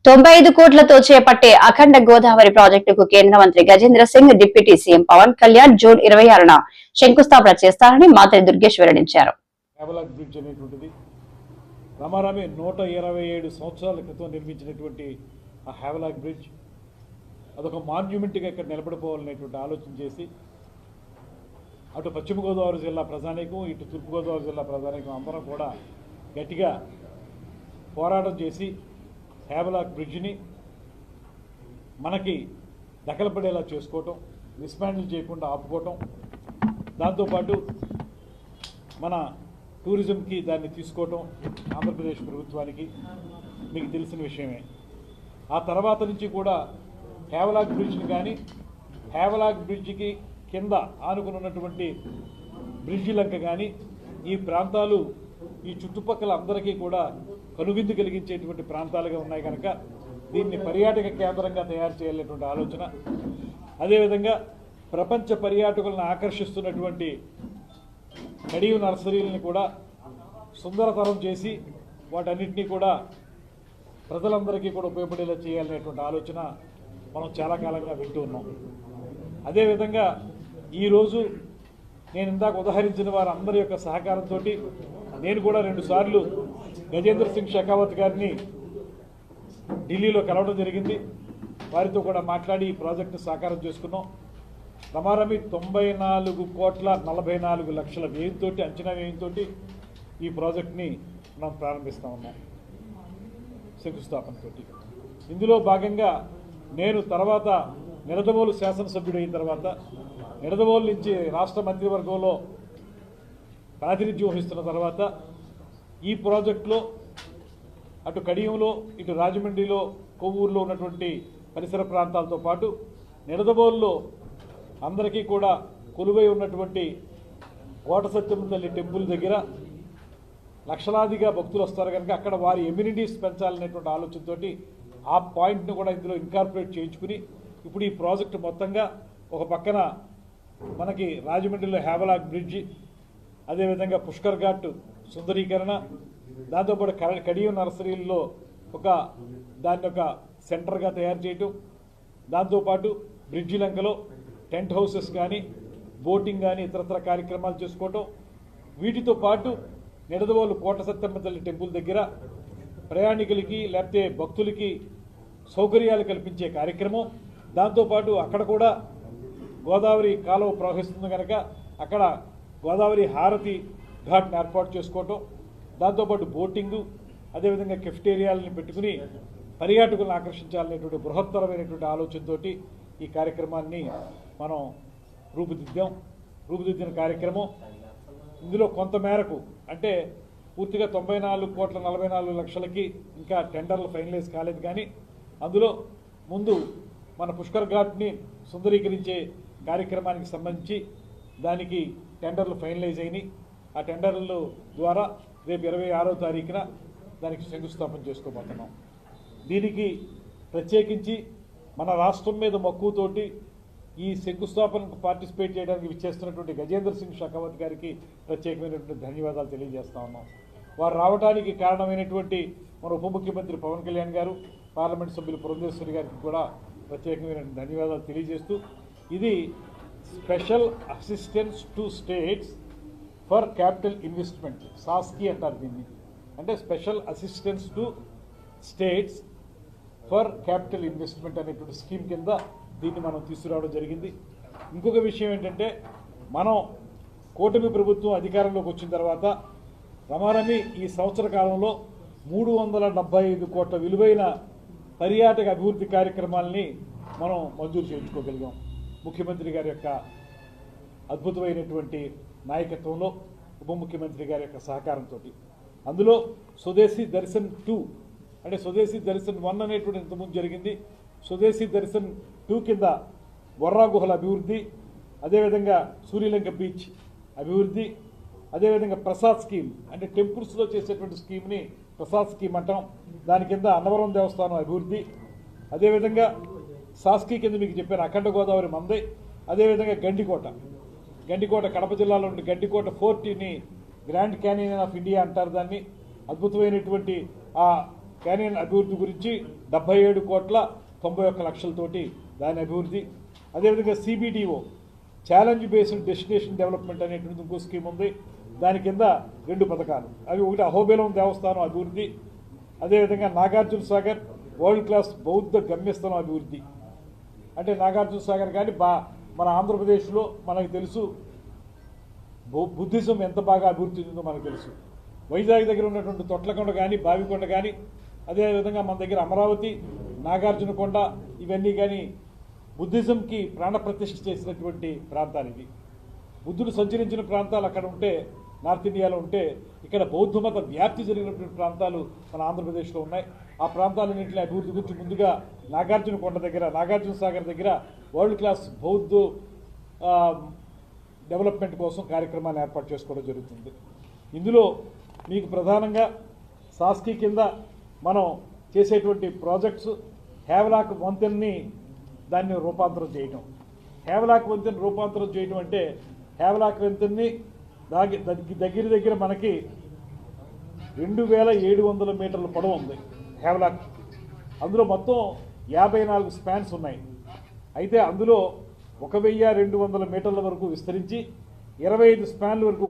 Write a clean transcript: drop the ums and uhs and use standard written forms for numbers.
95 కోట్లతో చేపట్టే అఖండ గోదావరి ప్రాజెక్టుకు కేంద్ర మంత్రి Gajendra Singh deputy CM Pawan Kalyan June 26న శంకుస్థాపన చేస్తారని మంత్రి దుర్గేష్ వెల్లడించారు. రమారామి 127 సంవత్సరాల క్రితం నిర్మించినటువంటి ఆ హ్యావలాక్ బ్రిడ్జ్ అదొక మాన్యుమెంట్గా ఇక్కడ నిలబడిపోవాలనేటువంటి ఆలోచన చేసి అటు పశ్చిమ గోదావరి జిల్లా ప్రజానీకం ఇటు తూర్పు గోదావరి జిల్లా ప్రజానీకం అందరం కూడా గట్టిగా పోరాటం చేసి హ్యావలాక్ బ్రిడ్జిని మనకి దఖలపడేలా చేసుకోవటం, డిస్మాండిల్ చేయకుండా ఆపుకోవటం, దాంతోపాటు మన టూరిజంకి దాన్ని తీసుకోవటం ఆంధ్రప్రదేశ్ ప్రభుత్వానికి మీకు తెలిసిన విషయమే. ఆ తర్వాత నుంచి కూడా హ్యావలాక్ బ్రిడ్జ్ని కానీ హ్యావలాక్ బ్రిడ్జికి కింద ఆనుకుని ఉన్నటువంటి బ్రిడ్జి లంక కానీ ఈ ప్రాంతాలు ఈ చుట్టుపక్కల అందరికీ కూడా కనువిందు కలిగించేటువంటి ప్రాంతాలుగా ఉన్నాయి కనుక దీన్ని పర్యాటక కేంద్రంగా తయారు చేయాలనేటువంటి ఆలోచన, అదేవిధంగా ప్రపంచ పర్యాటకులను ఆకర్షిస్తున్నటువంటి కడియు నర్సరీలను కూడా సుందరతరం చేసి వాటన్నిటినీ కూడా ప్రజలందరికీ కూడా ఉపయోగపడేలా చేయాలనేటువంటి ఆలోచన మనం చాలా కాలంగా వింటూ ఉన్నాం. అదేవిధంగా ఈరోజు నేను ఇందాక ఉదహరించిన వారందరి యొక్క సహకారంతో నేను కూడా 2 సార్లు గజేంద్ర సింగ్ షెకావత్ గారిని ఢిల్లీలో కలవడం జరిగింది. వారితో కూడా మాట్లాడి ఈ ప్రాజెక్టును సాకారం చేసుకున్నాం. రమారమి 94,44,00,000 వ్యయంతో అంచనా వ్యయంతో ఈ ప్రాజెక్ట్ని మనం ప్రారంభిస్తూ ఉన్నాం శంకుస్థాపనతో. ఇందులో భాగంగా నేను తర్వాత నిడదవోలు శాసనసభ్యుడు అయిన తర్వాత నిడదవోలు నుంచి రాష్ట్ర మంత్రివర్గంలో ప్రాతినిధ్యం వహిస్తున్న తర్వాత ఈ ప్రాజెక్టులో అటు కడియంలో ఇటు రాజమండ్రిలో కొవ్వూరులో ఉన్నటువంటి పరిసర ప్రాంతాలతో పాటు నిడదవోలులో అందరికీ కూడా కొలువై ఉన్నటువంటి కోట సత్యమ్మ తల్లి టెంపుల్ దగ్గర లక్షలాదిగా భక్తులు వస్తారు కనుక అక్కడ వారి ఎమ్యూనిటీస్ పెంచాలనేటువంటి ఆలోచనతో ఆ పాయింట్ను కూడా ఇందులో ఇన్కార్పొరేట్ చేయించుకుని ఇప్పుడు ఈ ప్రాజెక్టు మొత్తంగా ఒక పక్కన మనకి రాజమండ్రిలో హ్యావలాక్ బ్రిడ్జి, అదేవిధంగా పుష్కర్ ఘాట్ సుందరీకరణ, దాంతోపాటు కడియం నర్సరీల్లో దాన్ని ఒక సెంటర్గా తయారు చేయటం, దాంతోపాటు బ్రిడ్జి లంకలో టెంట్ హౌసెస్ కానీ బోటింగ్ కానీ ఇతరత్ర కార్యక్రమాలు చేసుకోవటం, వీటితో పాటు నిడదవోలు కోట సత్యమ్మ తల్లి టెంపుల్ దగ్గర ప్రయాణికులకి లేకపోతే భక్తులకి సౌకర్యాలు కల్పించే కార్యక్రమం, దాంతోపాటు అక్కడ కూడా గోదావరి కాలువ ప్రవహిస్తుంది కనుక అక్కడ గోదావరి హారతి ఘాట్ని ఏర్పాటు చేసుకోవటం, దాంతోపాటు బోటింగు, అదేవిధంగా కెఫ్టేరియాలని పెట్టుకుని పర్యాటకులను ఆకర్షించాలనేటువంటి బృహత్తరమైనటువంటి ఆలోచనతో ఈ కార్యక్రమాన్ని మనం రూపుదిద్దిన కార్యక్రమం. ఇందులో కొంతమేరకు అంటే పూర్తిగా 94,44,00,000కి ఇంకా టెండర్లు ఫైనలైజ్ కాలేదు, కానీ అందులో ముందు మన పుష్కర్ ఘాట్ని సుందరీకరించే కార్యక్రమానికి సంబంధించి దానికి టెండర్లు ఫైనలైజ్ అయినాయి. ఆ టెండర్ల ద్వారా రేపు 26వ తారీఖున దానికి శంకుస్థాపన చేసుకోబోతున్నాం. దీనికి ప్రత్యేకించి మన రాష్ట్రం మీద మక్కువతోటి ఈ శంకుస్థాపనకు పార్టిసిపేట్ చేయడానికి విచ్చేస్తున్నటువంటి గజేంద్ర సింగ్ షెకావత్ గారికి ప్రత్యేకమైనటువంటి ధన్యవాదాలు తెలియజేస్తా ఉన్నాం. వారు రావడానికి కారణమైనటువంటి మన ఉప ముఖ్యమంత్రి పవన్ కళ్యాణ్ గారు, పార్లమెంట్ సభ్యులు పురంధేశ్వరి గారికి కూడా ప్రత్యేకమైన ధన్యవాదాలు తెలియజేస్తూ, ఇది special assistance to states for capital investment, SASCI అంటారు దీన్ని. అంటే special assistance to states for capital investment అనేటువంటి స్కీమ్ కింద దీన్ని మనం తీసుకురావడం జరిగింది. ఇంకొక విషయం ఏంటంటే, మనం కూటమి ప్రభుత్వం అధికారంలోకి వచ్చిన తర్వాత రమారమి ఈ సంవత్సర కాలంలో 375 కోట్ల విలువైన పర్యాటక అభివృద్ధి కార్యక్రమాలని మనం మంజూరు చేయించుకోగలిగాం. ముఖ్యమంత్రి గారి యొక్క అద్భుతమైనటువంటి నాయకత్వంలో, ఉప ముఖ్యమంత్రి గారి యొక్క సహకారంతో. అందులో స్వదేశీ దర్శన్ 2 అంటే స్వదేశీ దర్శన్ 1 అనేటువంటి ఇంతకుముందు జరిగింది. స్వదేశీ దర్శన్ 2 కింద బొర్రా గుహల అభివృద్ధి, అదేవిధంగా సూర్యలంక బీచ్ అభివృద్ధి, అదేవిధంగా ప్రసాద్ స్కీమ్ అంటే టెంపుల్స్లో చేసేటువంటి స్కీమ్ని ప్రసాద్ స్కీమ్ అంటాం, దాని కింద అన్నవరం దేవస్థానం అభివృద్ధి, అదేవిధంగా సాస్కీ కింద మీకు చెప్పాను అఖండ గోదావరి మందై, అదేవిధంగా గండికోట కడప జిల్లాలో ఉండే గండికోట ఫోర్ట్ని గ్రాండ్ క్యానియన్ ఆఫ్ ఇండియా అంటారు దాన్ని. అద్భుతమైనటువంటి ఆ క్యానియన్ అభివృద్ధి గురించి 77,91,00,000తోటి దాని అభివృద్ధి. అదేవిధంగా CBDO challenge based destination development అనేటువంటి ఇంకో స్కీమ్ ఉంది. దాని కింద 2 పథకాలు. అవి ఒకటి అహోబిలం దేవస్థానం అభివృద్ధి, అదేవిధంగా నాగార్జున సాగర్ వరల్డ్ క్లాస్ బౌద్ధ గమ్యస్థలం అభివృద్ధి. అంటే నాగార్జున సాగర్ కానీ మన ఆంధ్రప్రదేశ్లో మనకు తెలుసు బుద్ధిజం ఎంత బాగా అభివృద్ధి చెందిందో మనకు తెలుసు. వైజాగ్ దగ్గర ఉన్నటువంటి తొట్లకొండ కానీ బావికొండ కానీ, అదేవిధంగా మన దగ్గర అమరావతి నాగార్జునకొండ ఇవన్నీ కానీ బుద్ధిజంకి ప్రాణప్రతిష్ఠ చేసినటువంటి ప్రాంతాలు ఇవి. బుద్ధుడు సంచరించిన ప్రాంతాలు అక్కడ ఉంటే, నార్త్ ఇండియాలో ఉంటే, ఇక్కడ బౌద్ధ మత వ్యాప్తి జరిగినటువంటి ప్రాంతాలు మన ఆంధ్రప్రదేశ్లో ఉన్నాయి. ఆ ప్రాంతాలన్నింటినీ అభివృద్ధి గురించి ముందుగా నాగార్జునకొండ దగ్గర, నాగార్జున సాగర్ దగ్గర వరల్డ్ క్లాస్ బౌద్ధ డెవలప్మెంట్ కోసం కార్యక్రమాన్ని ఏర్పాటు చేసుకోవడం జరుగుతుంది. ఇందులో మీకు ప్రధానంగా సాస్కీ కింద మనం చేసేటువంటి ప్రాజెక్ట్స్ హేవలాక్ వంతెనని దాన్ని రూపాంతరం చేయటం. హేవలాక్ వంతెన రూపాంతరం చేయటం అంటే హేవలాక్ వంతెనని దగ్గర మనకి 2,700 మీటర్ల పొడవు ఉంది హేవలాక్. అందులో మొత్తం 54 స్పాన్స్ ఉన్నాయి. అయితే అందులో 1,200 మీటర్ల వరకు విస్తరించి 25 స్పాన్ల వరకు